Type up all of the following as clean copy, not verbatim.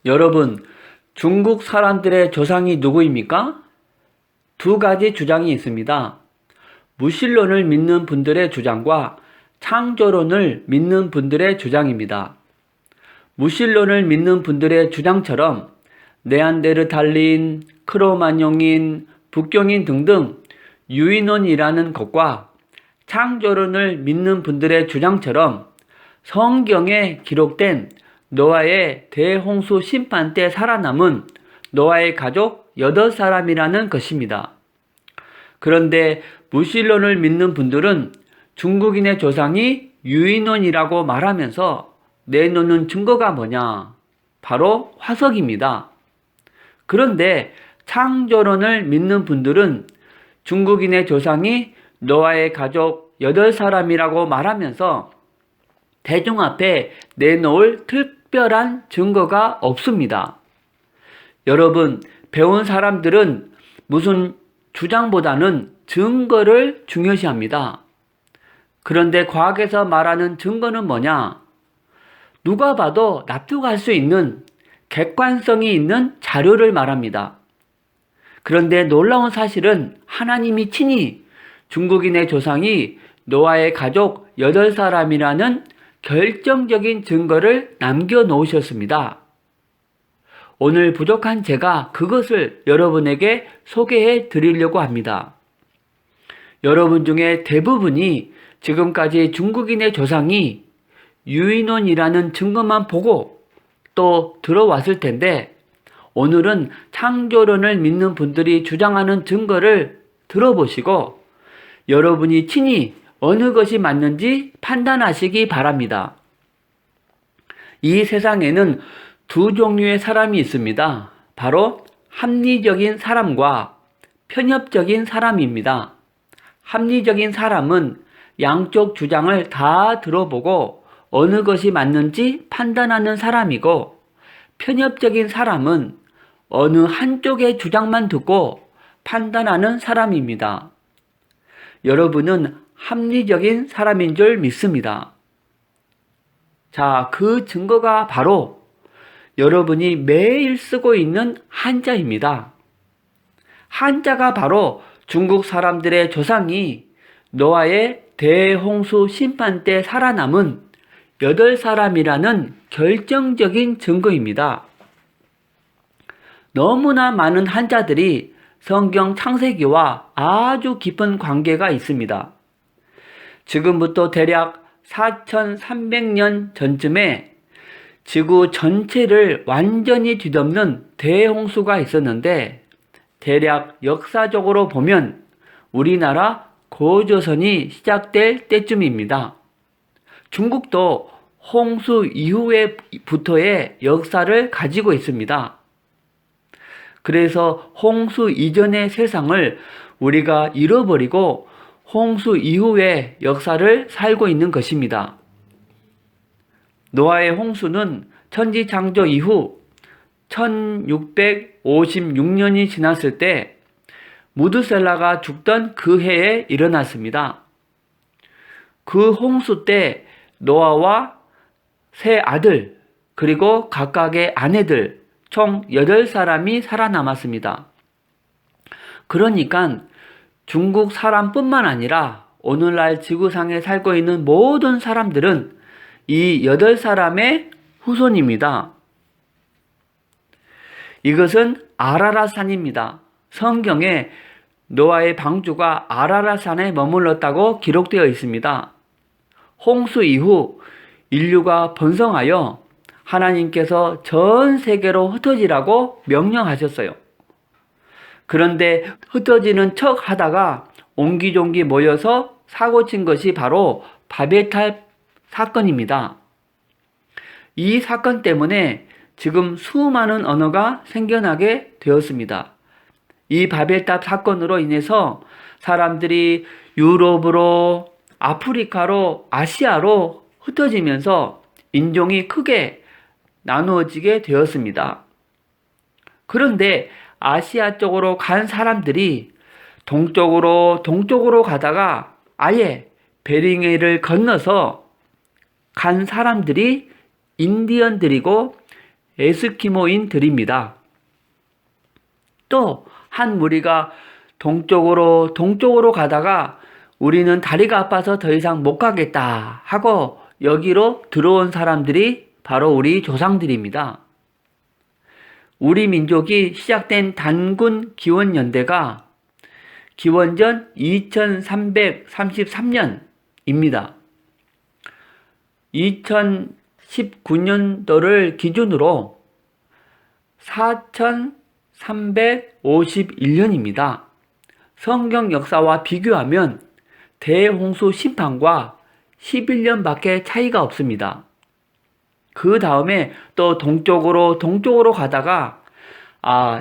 여러분, 중국 사람들의 조상이 누구입니까? 두 가지 주장이 있습니다. 무신론을 믿는 분들의 주장과 창조론을 믿는 분들의 주장입니다. 무신론을 믿는 분들의 주장처럼 네안데르탈린, 크로마뇽인, 북경인 등등 유인원이라는 것과 창조론을 믿는 분들의 주장처럼 성경에 기록된 노아의 대홍수 심판 때 살아남은 노아의 가족 8사람이라는 것입니다. 그런데 무신론을 믿는 분들은 중국인의 조상이 유인원이라고 말하면서 내놓는 증거가 뭐냐? 바로 화석입니다. 그런데 창조론을 믿는 분들은 중국인의 조상이 노아의 가족 8사람이라고 말하면서 대중 앞에 내놓을 특별한 증거가 없습니다. 여러분, 배운 사람들은 무슨 주장보다는 증거를 중요시합니다. 그런데 과학에서 말하는 증거는 뭐냐? 누가 봐도 납득할 수 있는 객관성이 있는 자료를 말합니다. 그런데 놀라운 사실은 하나님이 친히 중국인의 조상이 노아의 가족 8사람이라는 결정적인 증거를 남겨놓으셨습니다. 오늘 부족한 제가 그것을 여러분에게 소개해 드리려고 합니다. 여러분 중에 대부분이 지금까지 중국인의 조상이 유인원이라는 증거만 보고 또 들어왔을 텐데, 오늘은 창조론을 믿는 분들이 주장하는 증거를 들어보시고 여러분이 친히 어느 것이 맞는지 판단하시기 바랍니다. 이 세상에는 두 종류의 사람이 있습니다. 바로 합리적인 사람과 편협적인 사람입니다. 합리적인 사람은 양쪽 주장을 다 들어보고 어느 것이 맞는지 판단하는 사람이고, 편협적인 사람은 어느 한쪽의 주장만 듣고 판단하는 사람입니다. 여러분은 합리적인 사람인 줄 믿습니다. 자, 그 증거가 바로 여러분이 매일 쓰고 있는 한자입니다. 한자가 바로 중국 사람들의 조상이 노아의 대홍수 심판 때 살아남은 8사람이라는 결정적인 증거입니다. 너무나 많은 한자들이 성경 창세기와 아주 깊은 관계가 있습니다. 지금부터 대략 4300년 전쯤에 지구 전체를 완전히 뒤덮는 대홍수가 있었는데, 대략 역사적으로 보면 우리나라 고조선이 시작될 때쯤입니다. 중국도 홍수 이후에부터의 역사를 가지고 있습니다. 그래서 홍수 이전의 세상을 우리가 잃어버리고 홍수 이후의 역사를 살고 있는 것입니다. 노아의 홍수는 천지창조 이후 1656년이 지났을 때 무드셀라가 죽던 그 해에 일어났습니다. 그 홍수 때 노아와 세 아들 그리고 각각의 아내들 총 8사람이 살아남았습니다. 그러니까 중국 사람뿐만 아니라 오늘날 지구상에 살고 있는 모든 사람들은 이 8사람의 후손입니다. 이것은 아라랏산입니다. 성경에 노아의 방주가 아라랏산에 머물렀다고 기록되어 있습니다. 홍수 이후 인류가 번성하여 하나님께서 전 세계로 흩어지라고 명령하셨어요. 그런데 흩어지는 척 하다가 옹기종기 모여서 사고친 것이 바로 바벨탑 사건입니다. 이 사건 때문에 지금 수많은 언어가 생겨나게 되었습니다. 이 바벨탑 사건으로 인해서 사람들이 유럽으로, 아프리카로, 아시아로 흩어지면서 인종이 크게 나누어지게 되었습니다. 그런데 아시아 쪽으로 간 사람들이 동쪽으로 가다가 아예 베링해를 건너서 간 사람들이 인디언들이고 에스키모인들입니다. 또 한 무리가 동쪽으로 가다가 우리는 다리가 아파서 더 이상 못 가겠다 하고 여기로 들어온 사람들이 바로 우리 조상들입니다. 우리 민족이 시작된 단군 기원연대가 기원전 2333년입니다. 2019년도를 기준으로 4351년입니다. 성경 역사와 비교하면 대홍수 심판과 11년밖에 차이가 없습니다. 그 다음에 또 동쪽으로 가다가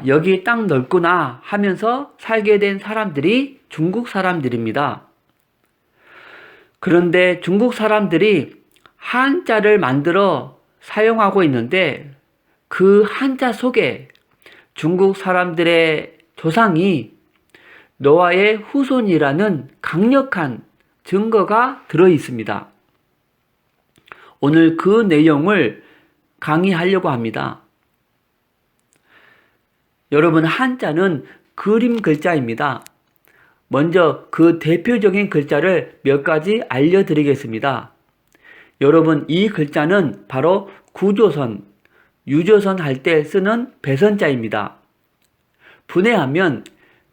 여기 땅 넓구나 하면서 살게 된 사람들이 중국 사람들입니다. 그런데 중국 사람들이 한자를 만들어 사용하고 있는데 그 한자 속에 중국 사람들의 조상이 노아의 후손이라는 강력한 증거가 들어 있습니다. 오늘 그 내용을 강의하려고 합니다. 여러분, 한자는 그림 글자입니다. 먼저 그 대표적인 글자를 몇 가지 알려드리겠습니다. 여러분, 이 글자는 바로 구조선, 유조선 할 때 쓰는 배선자입니다. 분해하면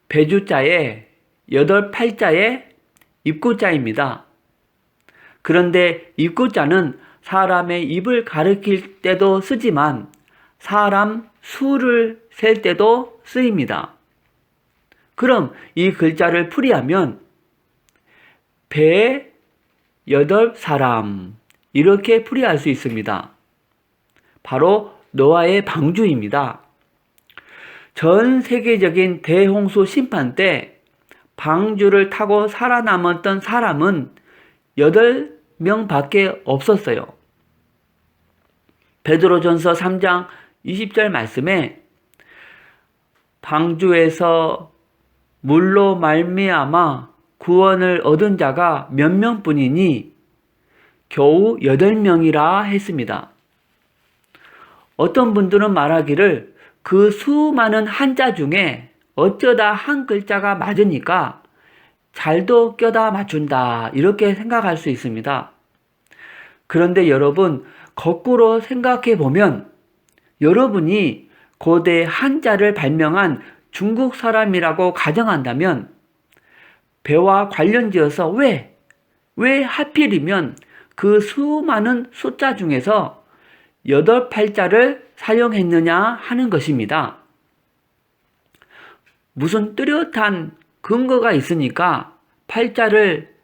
배주자에 8팔자에 입구자입니다. 그런데 입구자는 사람의 입을 가리킬 때도 쓰지만 사람 수를 셀 때도 쓰입니다. 그럼 이 글자를 풀이하면 배 8사람 이렇게 풀이할 수 있습니다. 바로 노아의 방주입니다. 전 세계적인 대홍수 심판 때 방주를 타고 살아남았던 사람은 8명밖에 없었어요. 베드로전서 3장 20절 말씀에 방주에서 물로 말미암아 구원을 얻은 자가 몇 명뿐이니 겨우 8명이라 했습니다. 어떤 분들은 말하기를 그 수많은 한자 중에 어쩌다 한 글자가 맞으니까 잘도 껴다 맞춘다 이렇게 생각할 수 있습니다. 그런데 여러분, 거꾸로 생각해 보면 여러분이 고대 한자를 발명한 중국 사람이라고 가정한다면 배와 관련지어서 왜 하필이면 그 수많은 숫자 중에서 8팔자를 사용했느냐 하는 것입니다. 무슨 뚜렷한 근거가 있으니까 팔자를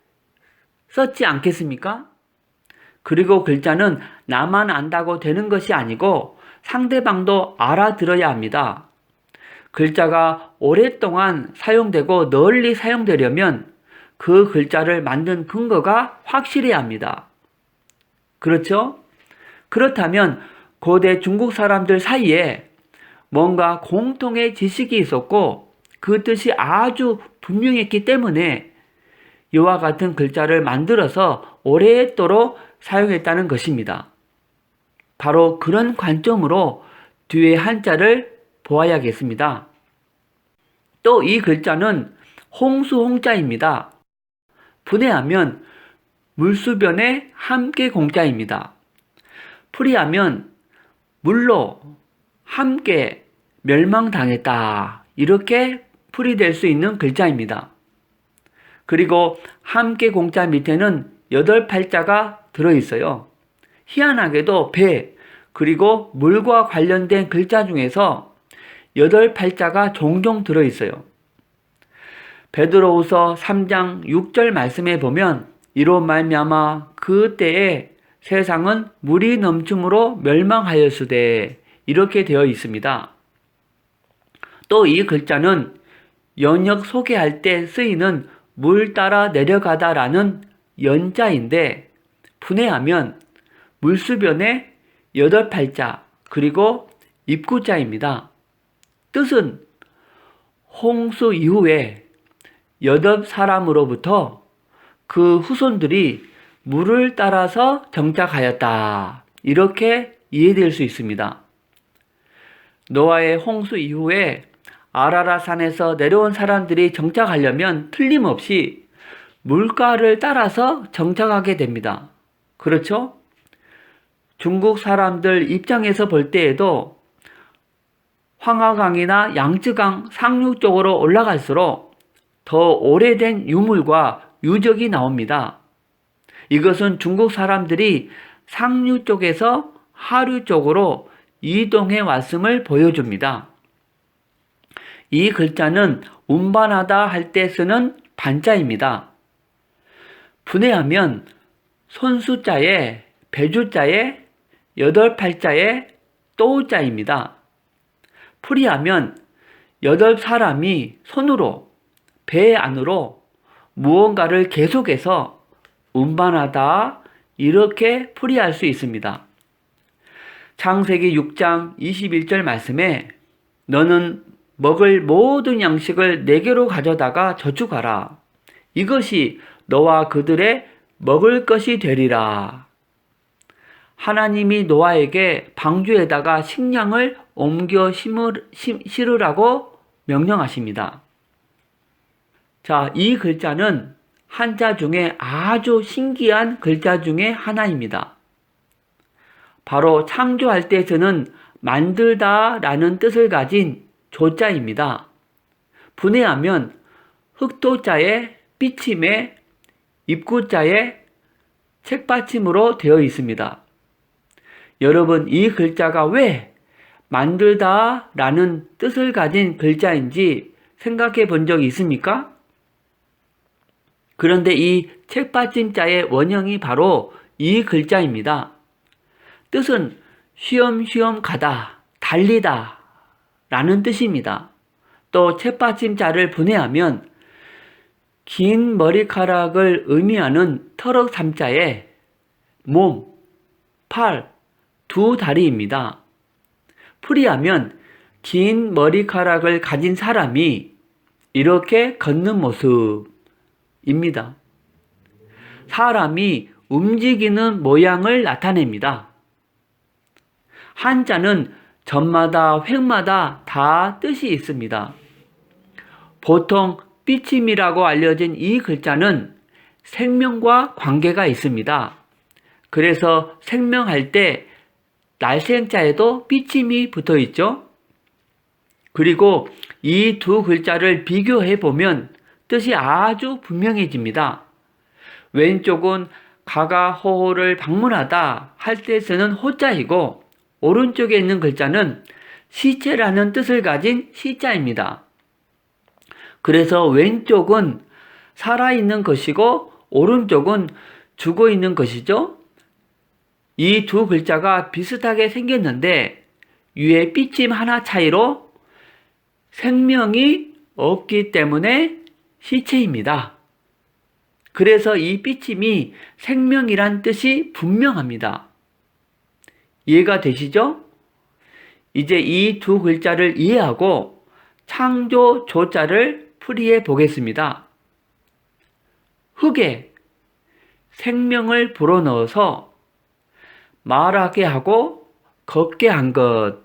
썼지 않겠습니까? 그리고 글자는 나만 안다고 되는 것이 아니고 상대방도 알아들어야 합니다. 글자가 오랫동안 사용되고 널리 사용되려면 그 글자를 만든 근거가 확실해야 합니다. 그렇죠? 그렇다면 고대 중국 사람들 사이에 뭔가 공통의 지식이 있었고 그 뜻이 아주 분명했기 때문에 이와 같은 글자를 만들어서 오랫도록 사용했다는 것입니다. 바로 그런 관점으로 뒤에 한자를 보아야겠습니다. 또 이 글자는 홍수홍자입니다. 분해하면 물수변의 함께 공자입니다. 풀이하면 물로 함께 멸망당했다 이렇게 풀이될 수 있는 글자입니다. 그리고 함께 공자 밑에는 8팔자가 들어있어요. 희한하게도 배 그리고 물과 관련된 글자 중에서 8팔자가 종종 들어있어요. 베드로후서 3장 6절 말씀에 보면 이로 말미암아 그때에 세상은 물이 넘침으로 멸망하였으되 이렇게 되어 있습니다. 또 이 글자는 연역 소개할 때 쓰이는 물 따라 내려가다라는 연자인데 분해하면 물수변의 8팔자 그리고 입구자입니다. 뜻은 홍수 이후에 8사람으로부터 그 후손들이 물을 따라서 정착하였다 이렇게 이해될 수 있습니다. 노아의 홍수 이후에 아라라산에서 내려온 사람들이 정착하려면 틀림없이 물가를 따라서 정착하게 됩니다. 그렇죠? 중국 사람들 입장에서 볼 때에도 황하강이나 양쯔강 상류 쪽으로 올라갈수록 더 오래된 유물과 유적이 나옵니다. 이것은 중국 사람들이 상류 쪽에서 하류 쪽으로 이동해 왔음을 보여줍니다. 이 글자는 운반하다 할 때 쓰는 반자입니다. 분해하면 손수자에 배주자에 여덟팔자에 또자입니다. 풀이하면 8사람이 손으로 배 안으로 무언가를 계속해서 운반하다 이렇게 풀이할 수 있습니다. 창세기 6장 21절 말씀에 너는 먹을 모든 양식을 내게로 가져다가 저축하라. 이것이 너와 그들의 먹을 것이 되리라. 하나님이 노아에게 방주에다가 식량을 옮겨 실으라고 명령하십니다. 자, 이 글자는 한자 중에 아주 신기한 글자 중에 하나입니다. 바로 창조할 때 쓰는 만들다 라는 뜻을 가진 조자입니다. 분해하면 흑도자에 삐침에 입구자에 책받침으로 되어 있습니다. 여러분, 이 글자가 왜 만들다 라는 뜻을 가진 글자인지 생각해 본 적이 있습니까? 그런데 이 책받침자의 원형이 바로 이 글자입니다. 뜻은 쉬엄쉬엄 가다, 달리다 라는 뜻입니다. 또 책받침자를 분해하면 긴 머리카락을 의미하는 터럭 삼자에 몸, 팔, 두 다리입니다. 풀이하면 긴 머리카락을 가진 사람이 이렇게 걷는 모습입니다. 사람이 움직이는 모양을 나타냅니다. 한자는 점마다 획마다 다 뜻이 있습니다. 보통 삐침이라고 알려진 이 글자는 생명과 관계가 있습니다. 그래서 생명할 때 날생자에도 삐침이 붙어 있죠. 그리고 이 두 글자를 비교해 보면 뜻이 아주 분명해집니다. 왼쪽은 가가호호를 방문하다 할 때 쓰는 호자이고 오른쪽에 있는 글자는 시체라는 뜻을 가진 시자입니다. 그래서 왼쪽은 살아있는 것이고 오른쪽은 죽어있는 것이죠. 이 두 글자가 비슷하게 생겼는데 위에 삐침 하나 차이로 생명이 없기 때문에 시체입니다. 그래서 이 삐침이 생명이란 뜻이 분명합니다. 이해가 되시죠? 이제 이 두 글자를 이해하고 창조 조자를 풀이해 보겠습니다. 흙에 생명을 불어넣어서 말하게 하고 걷게 한 것.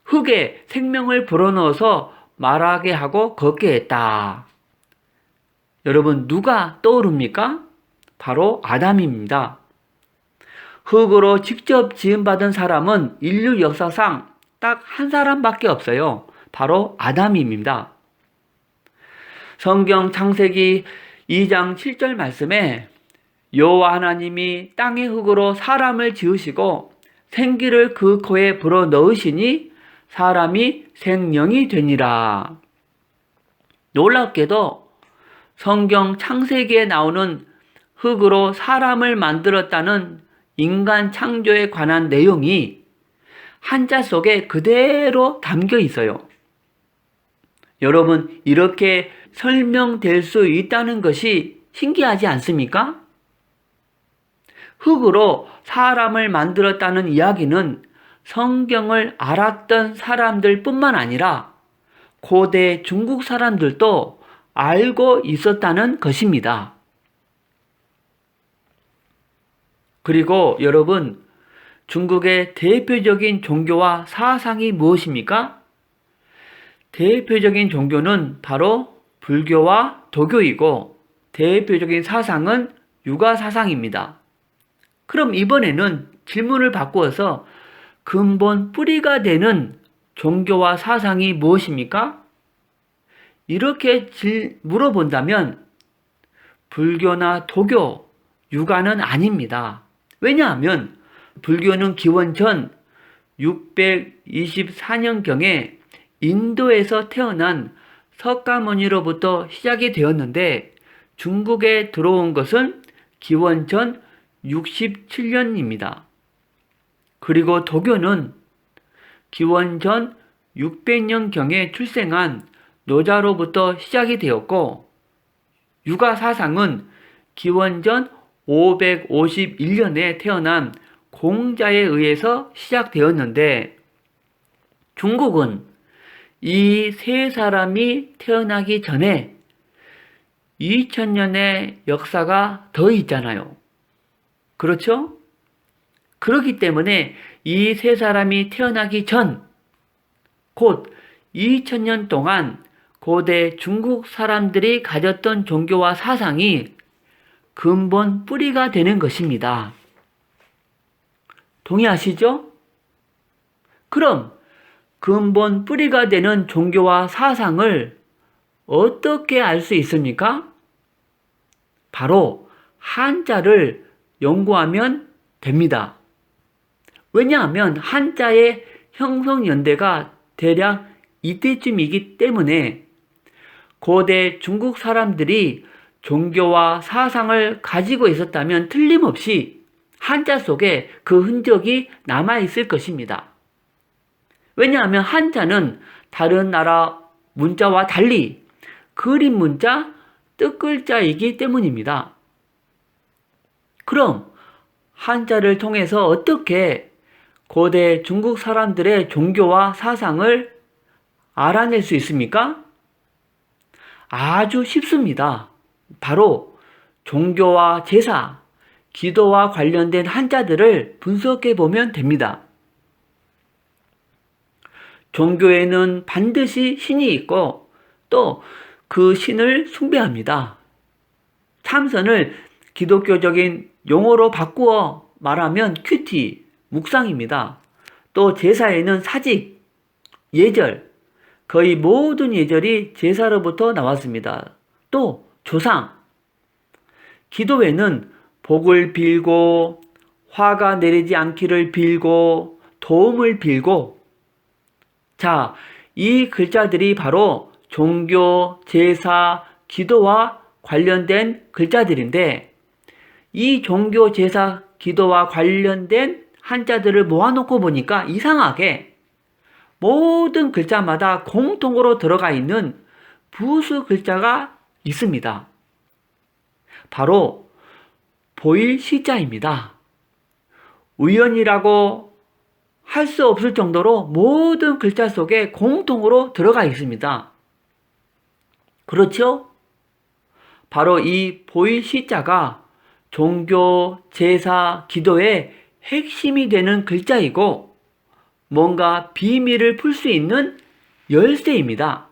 흙에 생명을 불어넣어서 말하게 하고 걷게 했다. 여러분, 누가 떠오릅니까? 바로 아담입니다. 흙으로 직접 지음받은 사람은 인류 역사상 딱 한 사람밖에 없어요. 바로 아담입니다. 성경 창세기 2장 7절 말씀에 여호와 하나님이 땅의 흙으로 사람을 지으시고 생기를 그 코에 불어 넣으시니 사람이 생명이 되니라. 놀랍게도 성경 창세기에 나오는 흙으로 사람을 만들었다는 인간 창조에 관한 내용이 한자 속에 그대로 담겨 있어요. 여러분, 이렇게 설명될 수 있다는 것이 신기하지 않습니까? 흙으로 사람을 만들었다는 이야기는 성경을 알았던 사람들 뿐만 아니라 고대 중국 사람들도 알고 있었다는 것입니다. 그리고 여러분, 중국의 대표적인 종교와 사상이 무엇입니까? 대표적인 종교는 바로 불교와 도교이고 대표적인 사상은 유가 사상입니다. 그럼 이번에는 질문을 바꾸어서 근본 뿌리가 되는 종교와 사상이 무엇입니까? 이렇게 물어본다면 불교나 도교, 유가는 아닙니다. 왜냐하면 불교는 기원전 624년경에 인도에서 태어난 석가모니로부터 시작이 되었는데 중국에 들어온 것은 기원전 67년입니다. 그리고 도교는 기원전 600년경에 출생한 노자로부터 시작이 되었고 유가 사상은 기원전 551년에 태어난 공자에 의해서 시작되었는데 중국은 이 세 사람이 태어나기 전에 2000년의 역사가 더 있잖아요. 그렇죠? 그렇기 때문에 이 세 사람이 태어나기 전, 곧 2000년 동안 고대 중국 사람들이 가졌던 종교와 사상이 근본 뿌리가 되는 것입니다. 동의하시죠? 그럼 근본 뿌리가 되는 종교와 사상을 어떻게 알 수 있습니까? 바로 한자를 연구하면 됩니다. 왜냐하면 한자의 형성 연대가 대략 이때쯤이기 때문에 고대 중국 사람들이 종교와 사상을 가지고 있었다면 틀림없이 한자 속에 그 흔적이 남아있을 것입니다. 왜냐하면 한자는 다른 나라 문자와 달리 그림 문자, 뜻글자이기 때문입니다. 그럼 한자를 통해서 어떻게 고대 중국 사람들의 종교와 사상을 알아낼 수 있습니까? 아주 쉽습니다. 바로 종교와 제사, 기도와 관련된 한자들을 분석해 보면 됩니다. 종교에는 반드시 신이 있고 또 그 신을 숭배합니다. 참선을 기독교적인 용어로 바꾸어 말하면 큐티, 묵상입니다. 또 제사에는 사직, 예절, 거의 모든 예절이 제사로부터 나왔습니다. 또 조상, 기도에는 복을 빌고 화가 내리지 않기를 빌고 도움을 빌고 자, 이 글자들이 바로 종교, 제사, 기도와 관련된 글자들인데 이 종교, 제사, 기도와 관련된 한자들을 모아놓고 보니까 이상하게 모든 글자마다 공통으로 들어가 있는 부수 글자가 있습니다. 바로 보일 시자입니다. 우연이라고 할 수 없을 정도로 모든 글자 속에 공통으로 들어가 있습니다. 그렇죠? 바로 이 보일 시자가 종교, 제사, 기도의 핵심이 되는 글자이고 뭔가 비밀을 풀 수 있는 열쇠입니다.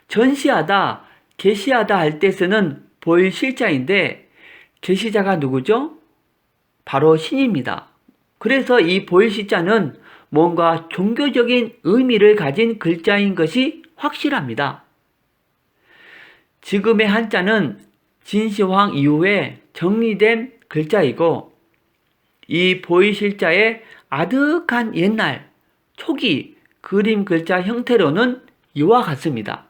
전시하다, 계시하다 할 때 쓰는 보일 실자인데 계시자가 누구죠? 바로 신입니다. 그래서 이 보일 시자는 뭔가 종교적인 의미를 가진 글자인 것이 확실합니다. 지금의 한자는 진시황 이후에 정리된 글자이고 이 보일 실자의 아득한 옛날 초기 그림 글자 형태로는 이와 같습니다.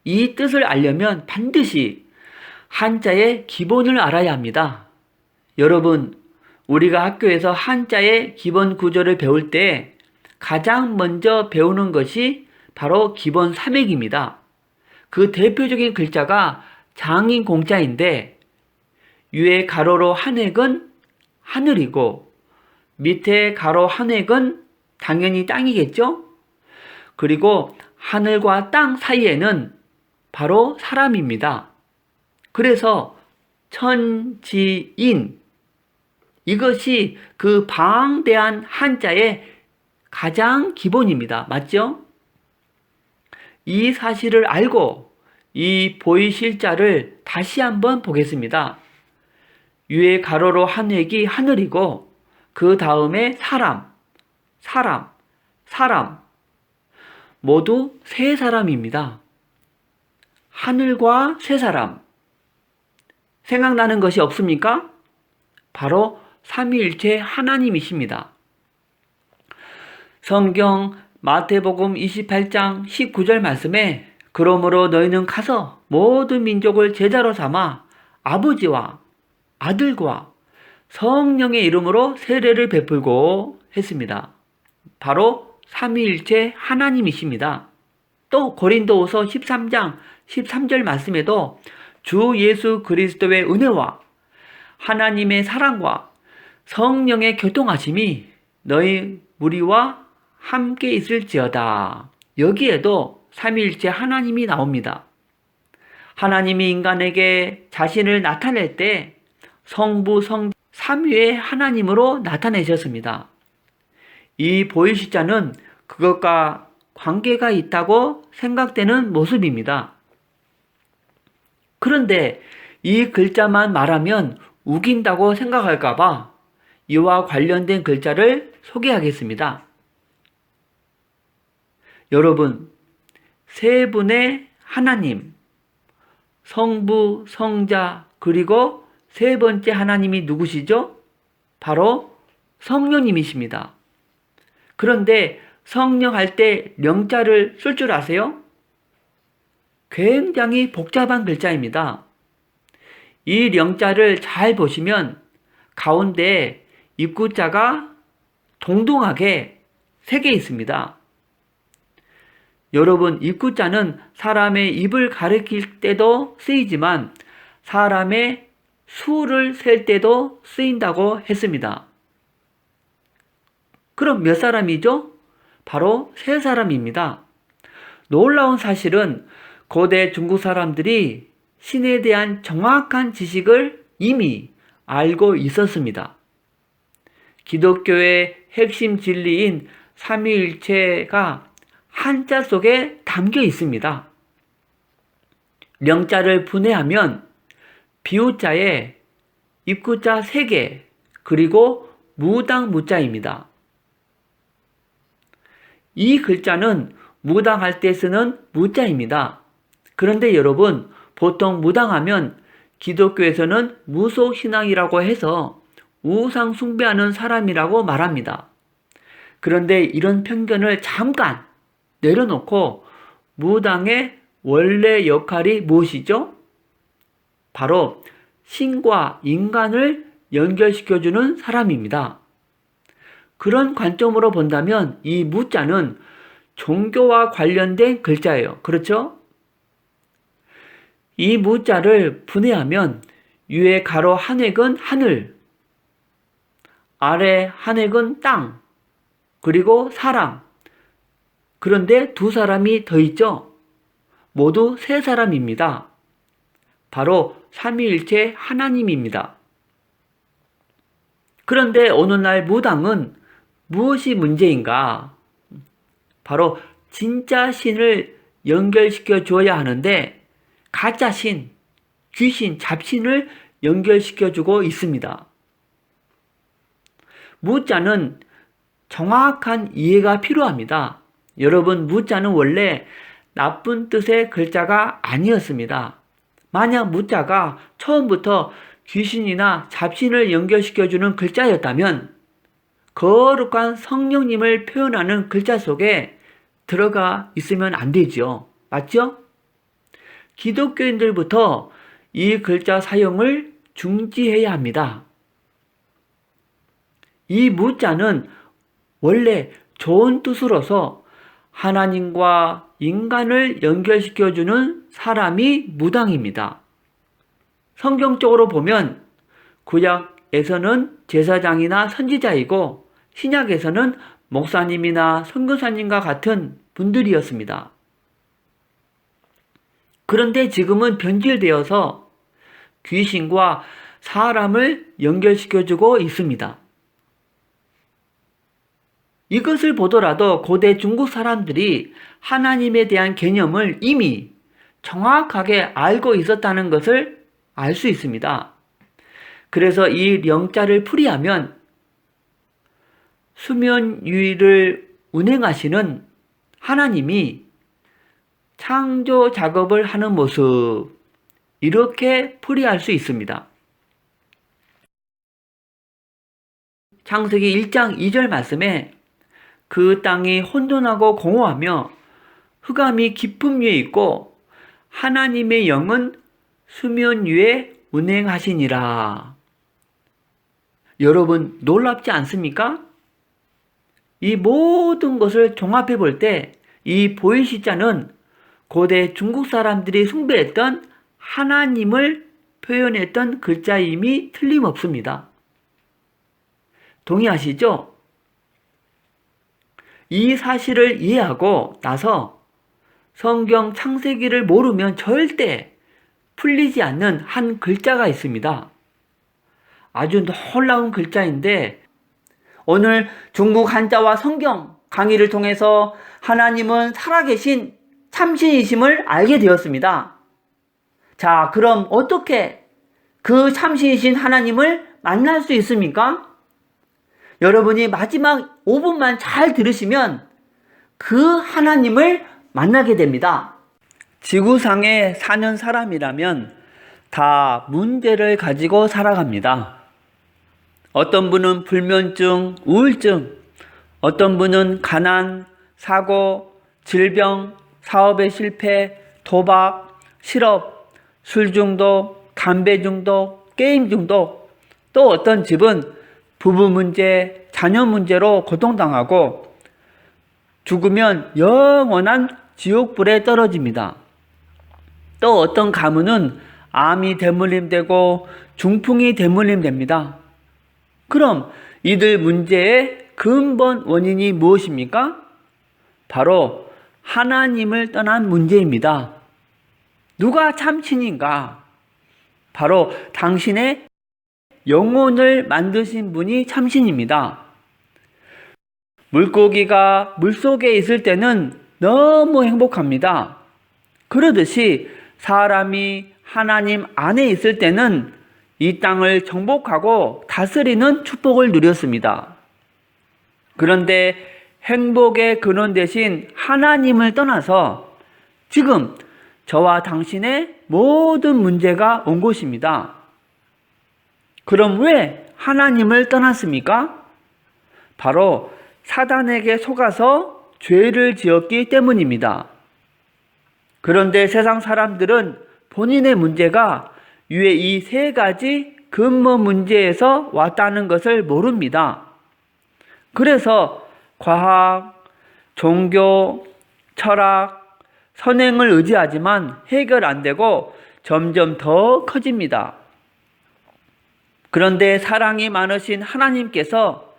이 뜻을 알려면 반드시 한자의 기본을 알아야 합니다. 여러분, 우리가 학교에서 한자의 기본 구조를 배울 때 가장 먼저 배우는 것이 바로 기본 삼획입니다. 그 대표적인 글자가 장인 공자인데 위에 가로로 한 획은 하늘이고 밑에 가로 한 획은 당연히 땅이겠죠? 그리고 하늘과 땅 사이에는 바로 사람입니다. 그래서 천지인 이것이 그 방대한 한자의 가장 기본입니다. 맞죠? 이 사실을 알고 이 보이실자를 다시 한번 보겠습니다. 위에 가로로 한 획이 하늘이고 그 다음에 사람, 사람, 사람 모두 세 사람입니다. 하늘과 세 사람 생각나는 것이 없습니까? 바로 삼위일체 하나님이십니다. 성경 마태복음 28장 19절 말씀에 그러므로 너희는 가서 모든 민족을 제자로 삼아 아버지와 아들과 성령의 이름으로 세례를 베풀고 했습니다. 바로 삼위일체 하나님이십니다. 또 고린도후서 13장 13절 말씀에도 주 예수 그리스도의 은혜와 하나님의 사랑과 성령의 교통하심이 너희 무리와 함께 있을지어다. 여기에도 삼위일체 하나님이 나옵니다. 하나님이 인간에게 자신을 나타낼 때 성부, 성, 삼위의 하나님으로 나타내셨습니다. 이 보이실자는 그것과 관계가 있다고 생각되는 모습입니다. 그런데 이 글자만 말하면 우긴다고 생각할까봐 이와 관련된 글자를 소개하겠습니다. 여러분, 세 분의 하나님, 성부, 성자, 그리고 세 번째 하나님이 누구시죠? 바로 성령님이십니다. 그런데 성령 할 때 명자를 쓸 줄 아세요? 굉장히 복잡한 글자입니다. 이 명자를 잘 보시면 가운데 입구자가 동동하게 3개 있습니다. 여러분, 입구자는 사람의 입을 가리킬 때도 쓰이지만 사람의 수를 셀 때도 쓰인다고 했습니다. 그럼 몇 사람이죠? 바로 3사람입니다. 놀라운 사실은 고대 중국 사람들이 신에 대한 정확한 지식을 이미 알고 있었습니다. 기독교의 핵심 진리인 삼위일체가 한자 속에 담겨 있습니다. 명자를 분해하면 비우자에 입구자 3개 그리고 무당 무자입니다. 이 글자는 무당할 때 쓰는 무자입니다. 그런데 여러분, 보통 무당하면 기독교에서는 무속신앙이라고 해서 우상 숭배하는 사람이라고 말합니다. 그런데 이런 편견을 잠깐 내려놓고 무당의 원래 역할이 무엇이죠? 바로 신과 인간을 연결시켜주는 사람입니다. 그런 관점으로 본다면 이 무자는 종교와 관련된 글자예요. 그렇죠? 이 무자를 분해하면 위에 가로 한 획은 하늘, 아래 한 획은 땅, 그리고 사람. 그런데 2사람이 더 있죠? 모두 3사람입니다. 바로 삼위일체 하나님입니다. 그런데 어느 날 무당은 무엇이 문제인가? 바로 진짜 신을 연결시켜 줘야 하는데 가짜 신, 귀신, 잡신을 연결시켜 주고 있습니다. 무자는 정확한 이해가 필요합니다. 여러분, 무자는 원래 나쁜 뜻의 글자가 아니었습니다. 만약 무자가 처음부터 귀신이나 잡신을 연결시켜주는 글자였다면 거룩한 성령님을 표현하는 글자 속에 들어가 있으면 안 되죠. 맞죠? 기독교인들부터 이 글자 사용을 중지해야 합니다. 이 무자는 원래 좋은 뜻으로서 하나님과 인간을 연결시켜주는 사람이 무당입니다. 성경적으로 보면 구약에서는 제사장이나 선지자이고 신약에서는 목사님이나 선교사님과 같은 분들이었습니다. 그런데 지금은 변질되어서 귀신과 사람을 연결시켜주고 있습니다. 이것을 보더라도 고대 중국 사람들이 하나님에 대한 개념을 이미 정확하게 알고 있었다는 것을 알 수 있습니다. 그래서 이 영자를 풀이하면 수면위를 운행하시는 하나님이 창조 작업을 하는 모습, 이렇게 풀이할 수 있습니다. 창세기 1장 2절 말씀에 그 땅이 혼돈하고 공허하며 흑암이 깊음 위에 있고 하나님의 영은 수면 위에 운행하시니라. 여러분 놀랍지 않습니까? 이 모든 것을 종합해 볼 때 이 보이시자는 고대 중국 사람들이 숭배했던 하나님을 표현했던 글자임이 틀림없습니다. 동의하시죠? 이 사실을 이해하고 나서 성경 창세기를 모르면 절대 풀리지 않는 한 글자가 있습니다. 아주 놀라운 글자인데 오늘 중국 한자와 성경 강의를 통해서 하나님은 살아계신 참신이심을 알게 되었습니다. 자, 그럼 어떻게 그 참신이신 하나님을 만날 수 있습니까? 여러분이 마지막 5분만 잘 들으시면 그 하나님을 만나게 됩니다. 지구상에 사는 사람이라면 다 문제를 가지고 살아갑니다. 어떤 분은 불면증, 우울증, 어떤 분은 가난, 사고, 질병, 사업의 실패, 도박, 실업, 술 중독, 담배 중독, 게임 중독, 또 어떤 집은 부부 문제, 자녀 문제로 고통당하고 죽으면 영원한 지옥불에 떨어집니다. 또 어떤 가문은 암이 대물림되고 중풍이 대물림됩니다. 그럼 이들 문제의 근본 원인이 무엇입니까? 바로 하나님을 떠난 문제입니다. 누가 참신인가? 바로 당신의 영혼을 만드신 분이 참신입니다. 물고기가 물속에 있을 때는 너무 행복합니다. 그러듯이 사람이 하나님 안에 있을 때는 이 땅을 정복하고 다스리는 축복을 누렸습니다. 그런데 행복의 근원 대신 하나님을 떠나서 지금 저와 당신의 모든 문제가 온 것입니다. 그럼 왜 하나님을 떠났습니까? 바로 사단에게 속아서 죄를 지었기 때문입니다. 그런데 세상 사람들은 본인의 문제가 위에 이 세 가지 근본 문제에서 왔다는 것을 모릅니다. 그래서 과학, 종교, 철학, 선행을 의지하지만 해결 안 되고 점점 더 커집니다. 그런데 사랑이 많으신 하나님께서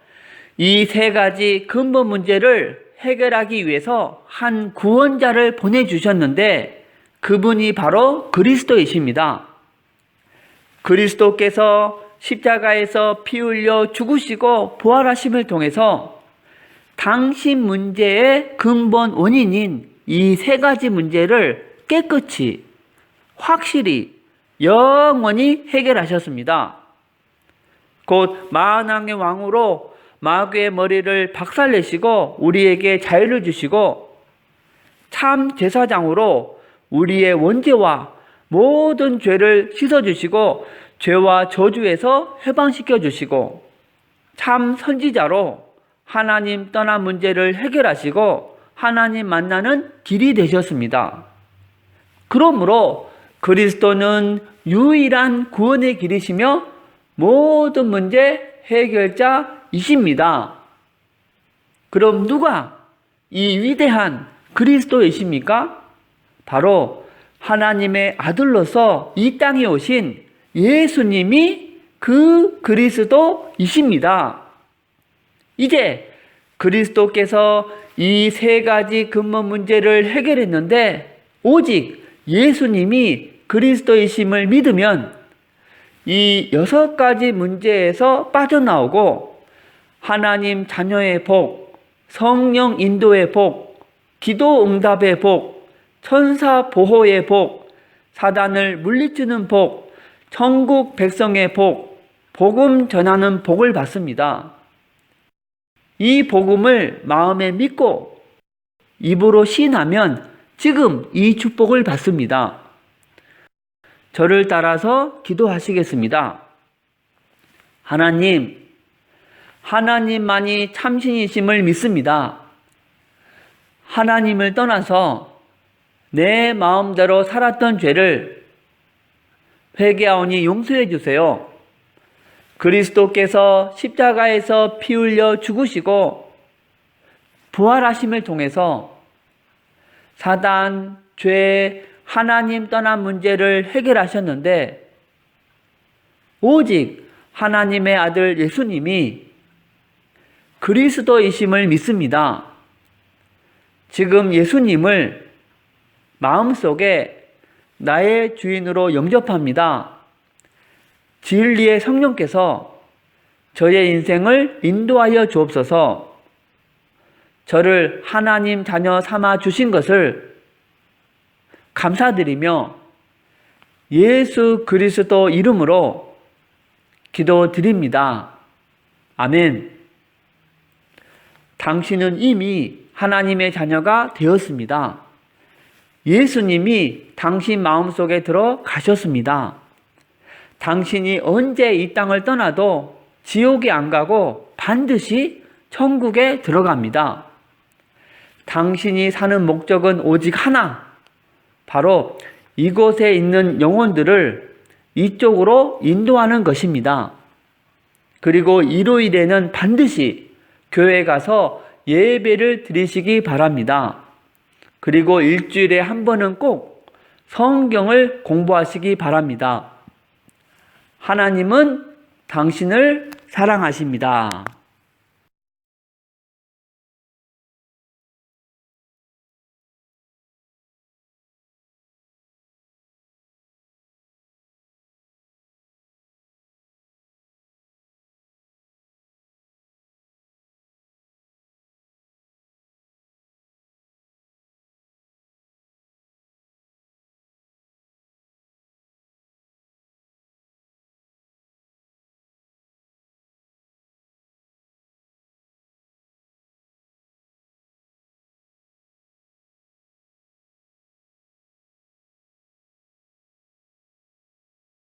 이 세 가지 근본 문제를 해결하기 위해서 한 구원자를 보내주셨는데 그분이 바로 그리스도이십니다. 그리스도께서 십자가에서 피 흘려 죽으시고 부활하심을 통해서 당신 문제의 근본 원인인 이 세 가지 문제를 깨끗이, 확실히, 영원히 해결하셨습니다. 곧 만왕의 왕으로 마귀의 머리를 박살내시고 우리에게 자유를 주시고 참 제사장으로 우리의 원죄와 모든 죄를 씻어주시고 죄와 저주에서 해방시켜 주시고 참 선지자로 하나님 떠난 문제를 해결하시고 하나님 만나는 길이 되셨습니다. 그러므로 그리스도는 유일한 구원의 길이시며 모든 문제 해결자이십니다. 그럼 누가 이 위대한 그리스도이십니까? 바로 하나님의 아들로서 이 땅에 오신 예수님이 그 그리스도이십니다. 이제 그리스도께서 이 세 가지 근본 문제를 해결했는데 오직 예수님이 그리스도이심을 믿으면 이 6가지 문제에서 빠져나오고 하나님 자녀의 복, 성령 인도의 복, 기도 응답의 복, 천사 보호의 복, 사단을 물리치는 복, 천국 백성의 복, 복음 전하는 복을 받습니다. 이 복음을 마음에 믿고 입으로 시인하면 지금 이 축복을 받습니다. 저를 따라서 기도하시겠습니다. 하나님, 하나님만이 참신이심을 믿습니다. 하나님을 떠나서 내 마음대로 살았던 죄를 회개하오니 용서해 주세요. 그리스도께서 십자가에서 피 흘려 죽으시고 부활하심을 통해서 사단, 죄, 하나님 떠난 문제를 해결하셨는데 오직 하나님의 아들 예수님이 그리스도이심을 믿습니다. 지금 예수님을 마음속에 나의 주인으로 영접합니다. 진리의 성령께서 저의 인생을 인도하여 주옵소서. 저를 하나님 자녀 삼아 주신 것을 감사드리며 예수 그리스도 이름으로 기도드립니다. 아멘. 당신은 이미 하나님의 자녀가 되었습니다. 예수님이 당신 마음속에 들어가셨습니다. 당신이 언제 이 땅을 떠나도 지옥에 안 가고 반드시 천국에 들어갑니다. 당신이 사는 목적은 오직 하나, 바로 이곳에 있는 영혼들을 이쪽으로 인도하는 것입니다. 그리고 일요일에는 반드시 교회에 가서 예배를 드리시기 바랍니다. 그리고 일주일에 한 번은 꼭 성경을 공부하시기 바랍니다. 하나님은 당신을 사랑하십니다.